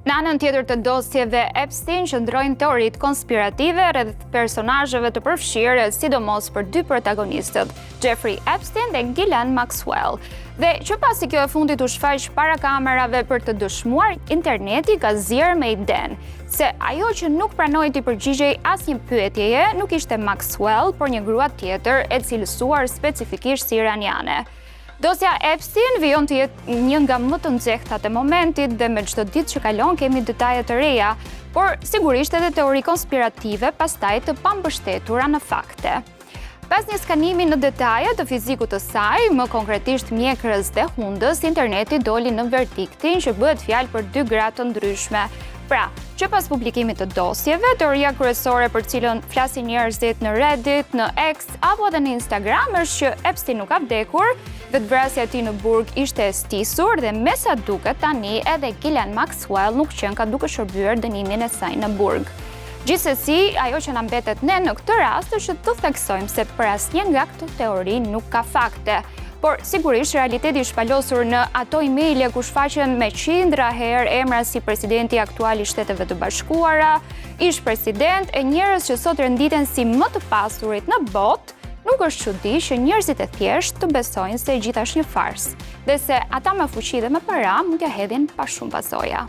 Në anën tjetër të dosjeve Epstein qëndrojnë teoritë konspirative rreth personazheve të përfshirë, sidomos për dy protagonistët, Jeffrey Epstein dhe Ghislaine Maxwell. Dhe që pasi kjo e fundit u shfaq para kamerave për të dëshmuar, interneti ka zirë me iden se ajo që nuk pranoi të përgjigjej asnjë pyetjeje nuk ishte Maxwell, por një grua tjetër e cilësuar specifikisht si iraniane. Dosja Epstein vijon të jetë një nga më të nxehtat e momentit dhe me çdo ditë që kalon kemi detaje të reja, por sigurisht edhe teori konspirative pastaj të pambështetura në fakte. Pas një skanimi në detaje të fizikut të saj, më konkretisht mjekrës dhe hundës, interneti doli në verdiktin që bëhet fjalë për dy gra të ndryshme. Pra, që pas publikimit të dosjeve, teoria kryesore për cilën flasin njerëzit në Reddit, në X apo edhe në Instagram është që Epstein nuk ka vdekur, vetvrasja e tij në burg ishte e stisur dhe me sa duket tani edhe Ghislaine Maxwell nuk qenë ka duke shërbyer dënimin e saj në burg. Gjithsesi, ajo që na mbetet ne në këtë rast është të theksojmë se për asnjë nga këto teori nuk ka fakte. Por sigurisht realiteti i shpalosur në ato emailë ku shfaqen me qindra herë emra si presidenti aktual i Shteteve të Bashkuara, ish president e njerëz që sot renditen si më të pasurit në botë, nuk është çudi që njerëzit e thjesht të besojnë se e gjitha është një fars, dhe se ata me fuqi dhe me para mund t'ja hedhin pa shumë pasoja.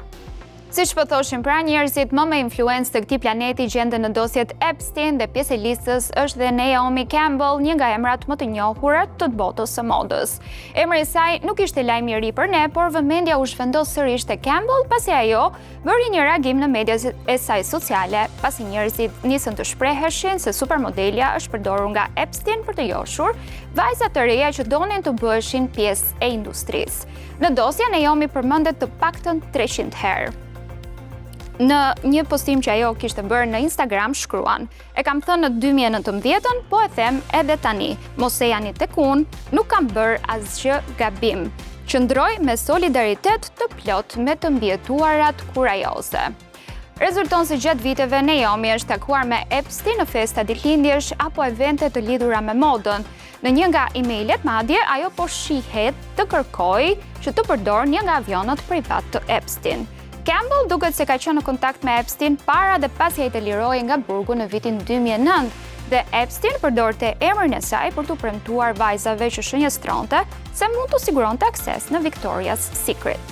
Siç po thoshim pra, njerëzit më me influencë të këtij planeti gjenden në dosjet Epstein dhe pjesë e listës është dhe Naomi Campbell, një nga emrat më të njohura të botës së modës. Emri i saj nuk ishte lajm i ri për ne, por vëmendja u zhvendos sërish te Campbell pasi ajo bëri një reagim në mediat e saj sociale, pasi njerëzit nisën të shpreheshin se supermodelja është përdorur nga Epstein për të joshur vajza të reja që donin të bëheshin pjesë e industrisë. Në dosje Naomi përmendet të paktën 300 herë. Në një postim që ajo kishte bërë në Instagram shkruan: "E kam thënë në 2019, po e them edhe tani, mos e jani tek unë, nuk kam bërë asgjë gabim. Qëndroj me solidaritet të plot me të mbijetuarat kurajoze." Rezulton se gjatë viteve Naomi është takuar me Epstein në festa ditëlindjesh apo evente të lidhura me modën. Në një nga emailet madje ajo po shihet të kërkojë që të përdor një nga avionët privat të Epstein. Campbell duket se ka qenë në kontakt me Epstein para dhe pasi ai të liroi nga burgu në vitin 2009 dhe Epstein përdorte emrin e saj për t'u premtuar vajzave që shënjestronte se mund t'u siguronte akses në Victoria's Secret.